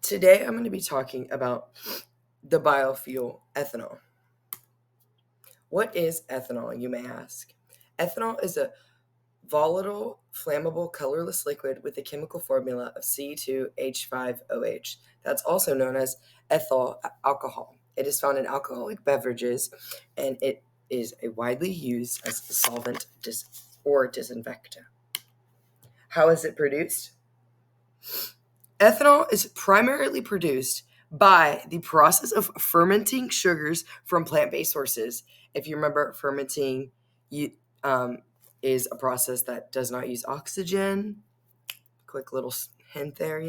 Today I'm going to be talking about the biofuel ethanol. What is ethanol, you may ask? Ethanol is a volatile, flammable, colorless liquid with a chemical formula of C2H5OH. That's also known as ethyl alcohol. It is found in alcoholic beverages and it is widely used as a solvent or disinfectant. How is it produced? Ethanol is primarily produced by the process of fermenting sugars from plant-based sources. If you remember, fermenting um, is a process that does not use oxygen. Quick little hint there,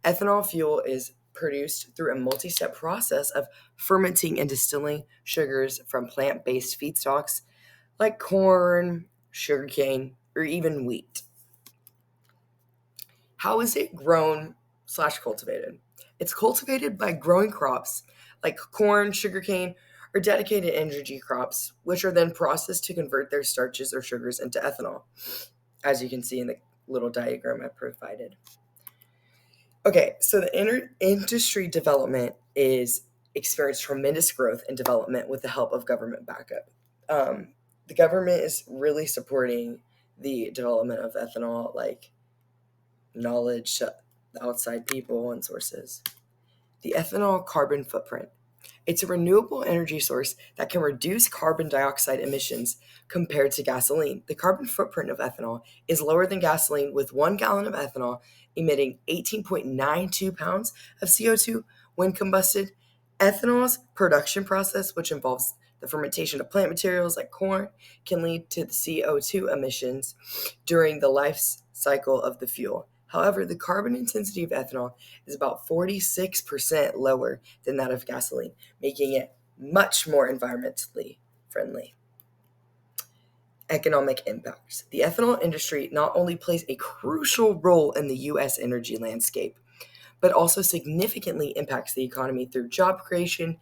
Ethanol fuel is produced through a multi-step process of fermenting and distilling sugars from plant-based feedstocks like corn, sugarcane, or even wheat. How is it grown/cultivated? It's cultivated by growing crops like corn, sugarcane, or dedicated energy crops, which are then processed to convert their starches or sugars into ethanol, as you can see in the little diagram I provided. Okay, so the industry development is experienced tremendous growth and development with the help of government backup. The government is really supporting the development of ethanol, like knowledge to outside people and sources. The ethanol carbon footprint. It's a renewable energy source that can reduce carbon dioxide emissions compared to gasoline. The carbon footprint of ethanol is lower than gasoline, with 1 gallon of ethanol emitting 18.92 pounds of CO2 when combusted. Ethanol's production process, which involves the fermentation of plant materials like corn, can lead to the CO2 emissions during the life cycle of the fuel. However, the carbon intensity of ethanol is about 46% lower than that of gasoline, making it much more environmentally friendly. Economic impacts. The ethanol industry not only plays a crucial role in the U.S. energy landscape, but also significantly impacts the economy through job creation,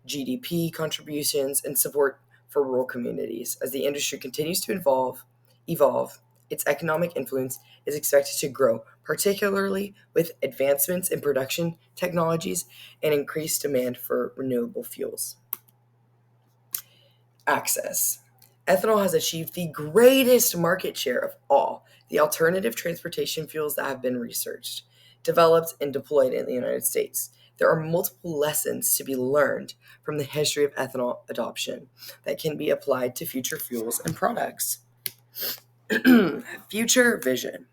GDP contributions, and support for rural communities. As the industry continues to evolve, its economic influence is expected to grow, particularly with advancements in production technologies and increased demand for renewable fuels. Access. Ethanol has achieved the greatest market share of all the alternative transportation fuels that have been researched, developed, and deployed in the United States. There are multiple lessons to be learned from the history of ethanol adoption that can be applied to future fuels and products. Future vision.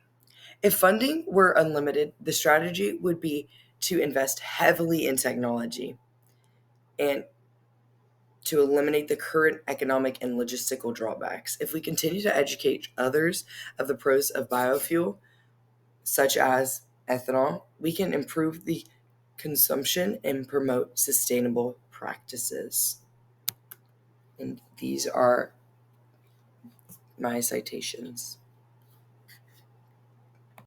If funding were unlimited, the strategy would be to invest heavily in technology and to eliminate the current economic and logistical drawbacks. If we continue to educate others of the pros of biofuel, such as ethanol, we can improve the consumption and promote sustainable practices. And these are my citations.